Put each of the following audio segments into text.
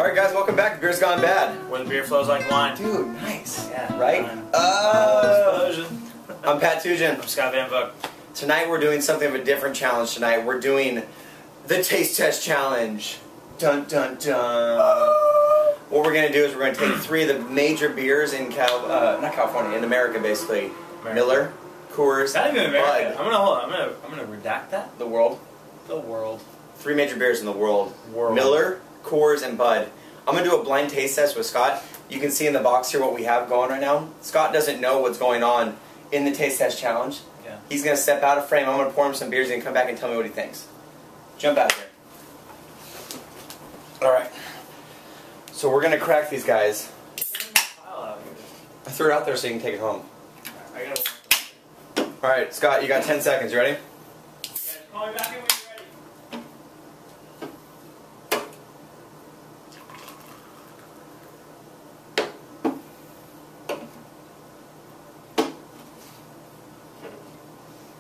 Alright guys, welcome back to Beer's Gone Bad. Where the beer flows like wine. Dude, nice. Yeah. Right? Explosion. I'm Pat Tugin. I'm Scott Van Vook. Tonight we're doing something of a different challenge tonight. We're doing the Taste Test Challenge. Dun dun dun. What we're going to do is we're going to take 3 of the major beers in not California, in America basically. America. Miller, Coors, Not even America. Bud. I'm gonna redact that. The world. The world. 3 major beers in the world. World. Miller, Coors, and Bud. I'm going to do a blind taste test with Scott. You can see in the box here what we have going right now. Scott doesn't know what's going on in the Taste Test Challenge. Yeah. He's going to step out of frame. I'm going to pour him some beers and come back and tell me what he thinks. Jump out here. Alright. So we're going to crack these guys. I threw it out there so you can take it home. I gotta. Alright, Scott, you got 10 seconds. You ready? Yeah, call me back in when you're ready.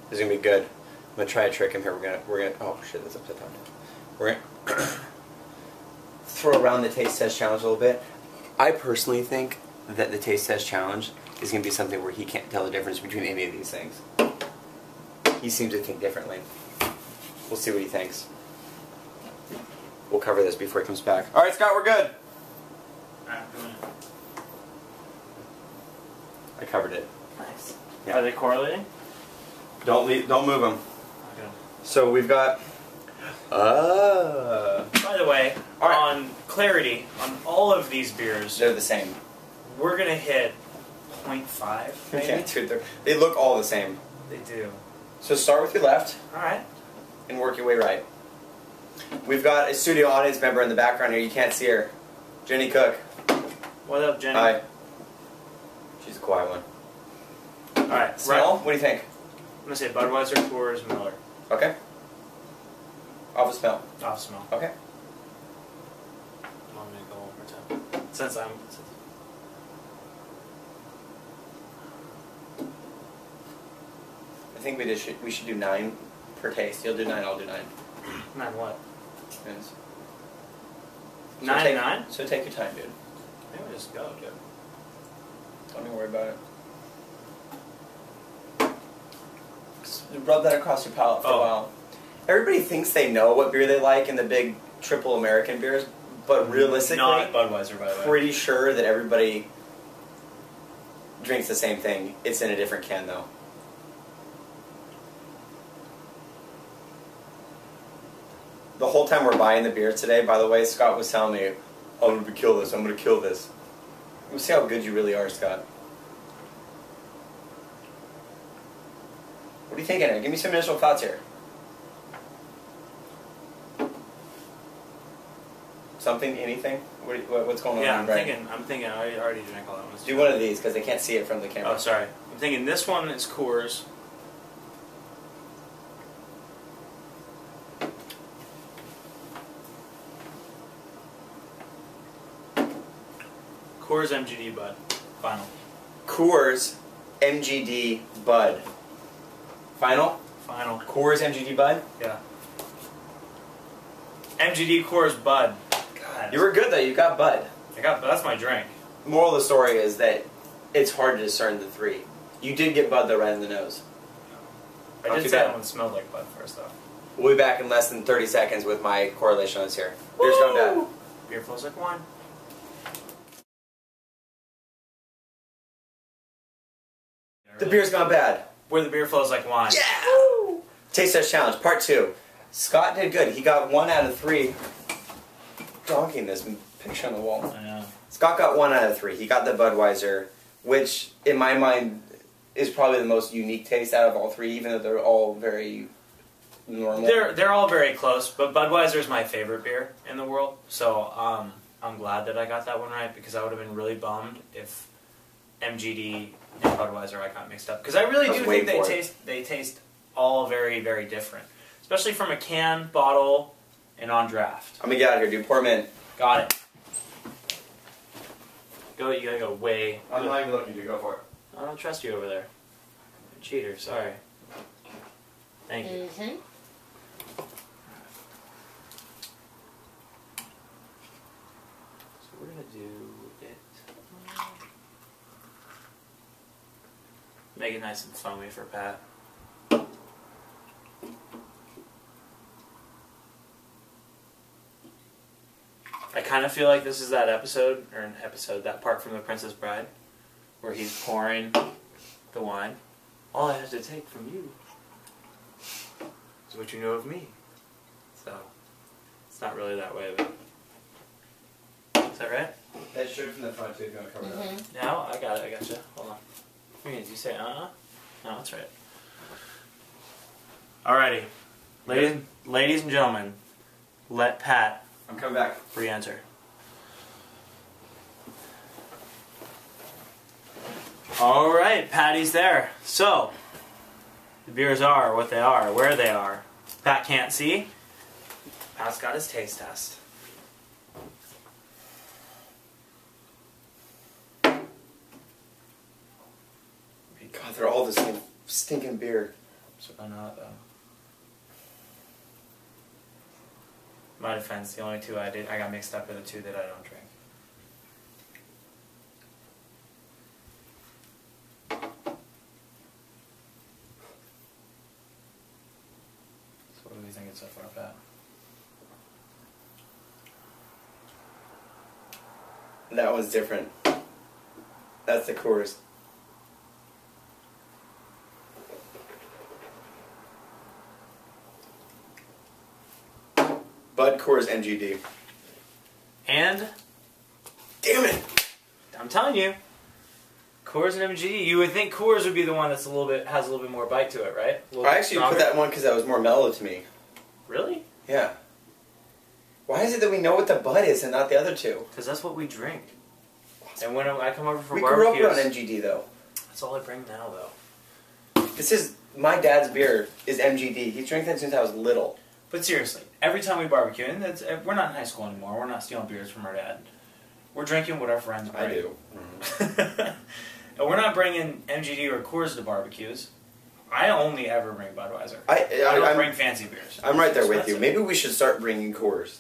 This is gonna be good. I'm gonna try to trick him here. We're gonna. Oh shit, that's upside down. We're gonna throw around the taste test challenge a little bit. I personally think that the taste test challenge is gonna be something where he can't tell the difference between any of these things. He seems to think differently. We'll see what he thinks. We'll cover this before he comes back. All right, Scott, we're good. Alright, go in. I covered it. Nice. Yeah. Are they correlating? Don't move them. Okay. So we've got. By the way, All right. on clarity, on all of these beers, They're the same. we're gonna hit 0.5. Maybe. Yeah, dude, they look all the same. They do. So start with your left All right. and work your way right. We've got a studio audience member in the background here. You can't see her. Jenny Cook. What up, Jenny? Hi. She's a quiet one. All right. Smell? Right. What do you think? I'm gonna say Budweiser, Coors, Miller. Okay. Off the smell. Off smell. Okay. Want me to go one more time? Since I'm. I think we should do 9 per taste. You'll do 9. I'll do 9. 9 what? Depends. 9 take, 9? So take your time, dude. Maybe we just go, dude. Don't even worry about it. Just rub that across your palate for a while. Everybody thinks they know what beer they like in the big triple American beers, but realistically, Not Budweiser, by the way. pretty sure that everybody drinks the same thing. It's in a different can, though. The whole time we're buying the beer today, by the way, Scott was telling me, I'm going to kill this, I'm going to kill this. We'll see how good you really are, Scott. What are you thinking? Give me some initial thoughts here. Something, anything? What's going on? Yeah, in your brain? I'm thinking. I already drank all that one. Do one of these because they can't see it from the camera. Oh, sorry. I'm thinking this one is Coors. Coors MGD Bud. Final. Coors MGD Bud. Final? Final. Coors MGD Bud? Yeah. MGD Coors Bud. God. You were good though, you got Bud. That's my drink. Moral of the story is that it's hard to discern the 3. You did get Bud though right in the nose. I Not did too say bad. that one smelled like Bud first, though. We'll be back in less than 30 seconds with my correlation on this here. Beer's Gone Bad. Beer flows like wine. The Beer's Gone Bad. Where the beer flows like wine. Yeah! Woo! Taste Test Challenge, Part 2. Scott did good. He got 1 out of 3. Donking this picture on the wall. I know. Scott got 1 out of 3. He got the Budweiser, which in my mind is probably the most unique taste out of all 3, even though they're all very normal. They're all very close, but Budweiser is my favorite beer in the world. So I'm glad that I got that one right because I would have been really bummed if MGD and Budweiser I got mixed up because I really do think they taste all very, very different, especially from a can, bottle, and on draft. I'm gonna get out of here, dude. Pour them in. Got it. Go. You gotta go way. I'm not even looking, dude. Go for it. I don't trust you over there. You're a cheater. Sorry. Thank you. Mm-hmm. gonna do it. Make it nice and foamy for Pat. I kind of feel like this is that episode, that part from The Princess Bride, where he's pouring the wine. All I have to take from you is what you know of me. So, it's not really that way, but... Is that right? That shirt from the front too, if you want to cover it up. No, I got it, I got you. Hold on. Did you say No, that's right. Alrighty. Ladies and gentlemen, let Pat... I'm coming back. Re-enter. Alright, Patty's there. So, the beers are what they are, where they are. Pat can't see. Pat's got his taste test. God, they're all the same stinking beer. So I'm not, though. My defense, the only two I got mixed up are the two that I don't drink. So what do we think so far, Pat? That one's different. That's the Coors. Bud, Coors, MGD. And? Damn it! I'm telling you, Coors and MGD. You would think Coors would be the one that's has a little bit more bite to it, right? I actually put that one because that was more mellow to me. Really? Yeah. Why is it that we know what the Bud is and not the other two? Because that's what we drink. And when I come over for we barbecues... grew up around MGD, though. That's all I bring now, though. This is... My dad's beer is MGD. He's drank that since I was little. But seriously, every time we barbecue, and we're not in high school anymore, we're not stealing beers from our dad. We're drinking what our friends bring. I do. Mm-hmm. And we're not bringing MGD or Coors to barbecues. I only ever bring Budweiser. I don't bring fancy beers. I'm right there with you. Maybe we should start bringing Coors.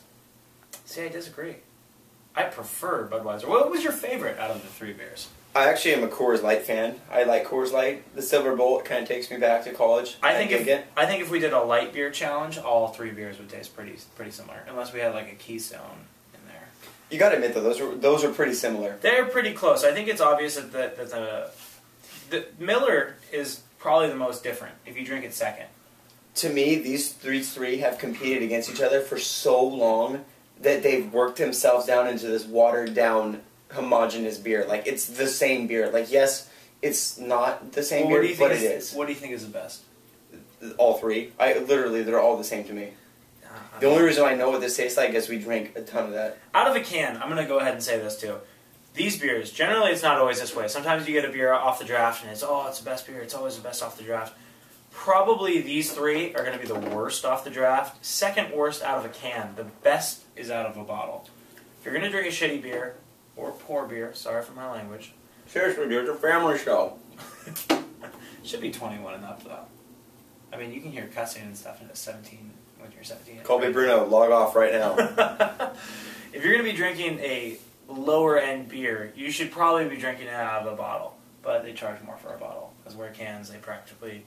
See, I disagree. I prefer Budweiser. What was your favorite out of the three beers? I actually am a Coors Light fan. I like Coors Light. The Silver Bolt kind of takes me back to college. I think if we did a light beer challenge, all three beers would taste pretty similar, unless we had like a Keystone in there. You got to admit though, those are pretty similar. They're pretty close. I think it's obvious that the Miller is probably the most different if you drink it second. To me, these three have competed against each other for so long that they've worked themselves down into this watered down homogeneous beer. Like, it's the same beer. Like, yes, it's not the same beer, but it is. What do you think is the best? All three. Literally, they're all the same to me. The only reason I know what this tastes like is we drink a ton of that. Out of a can, I'm going to go ahead and say this too. These beers, generally it's not always this way. Sometimes you get a beer off the draft and it's the best beer. It's always the best off the draft. Probably these three are going to be the worst off the draft. Second worst out of a can. The best is out of a bottle. If you're going to drink a shitty beer, or poor beer, sorry for my language. Seriously, dude, it's a family show. Should be 21 and up, though. I mean, you can hear cussing and stuff in a 17 when you're 17. Colby Bruno, log off right now. If you're going to be drinking a lower-end beer, you should probably be drinking it out of a bottle. But they charge more for a bottle, because where cans, they practically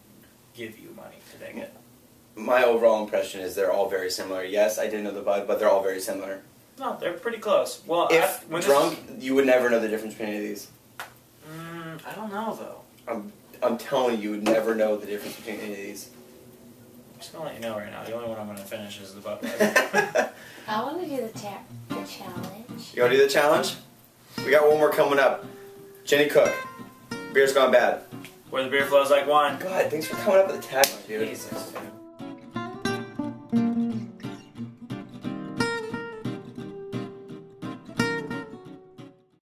give you money to dig it. My overall impression is they're all very similar. Yes, I didn't know the Bud, but they're all very similar. No, they're pretty close. Well, if drunk, you would never know the difference between any of these. I don't know, though. I'm telling you, would never know the difference between any of these. I'm just going to let you know right now. The only one I'm going to finish is the Budweiser. I want to do the challenge. You want to do the challenge? We got one more coming up. Jenny Cook, Beer's Gone Bad. Where the beer flows like wine. God, thanks for coming up with the tagline, dude. Jesus, dude.